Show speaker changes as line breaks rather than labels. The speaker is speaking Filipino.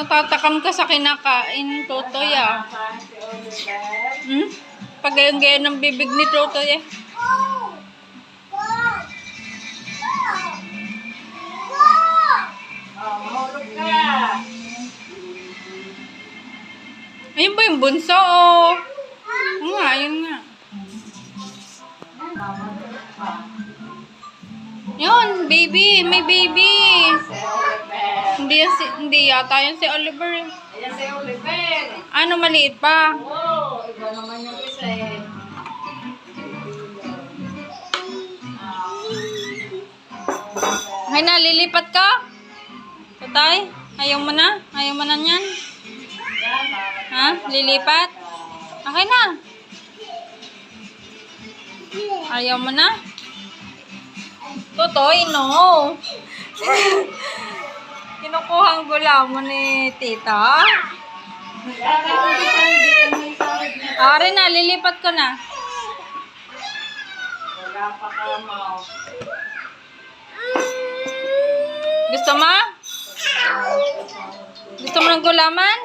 Natatakam ka sa kinakain, Totoy ah. Hmm? Pagayang-gayang ng bibig ni Totoy eh.
Mahulog ka.
Ayun ba yung bunso oh? Oo nga, ayun nga. Yun, baby, may baby. Hindi yata yun si Oliver.
Ayan si Oliver.
Ano, maliit pa?
Oo, iba naman yung isa eh.
Ay na, lilipat ka? Tatay, ayaw mo na? Ayaw mo na yan? Ha? Lilipat? Okay na. Ayaw mo na? Totoy, no. Kinukuhang gula mo ni tita. Ari na, lilipat ko na.
Wala pa ka mo.
Gusto mo? Gusto mo ng gulaman?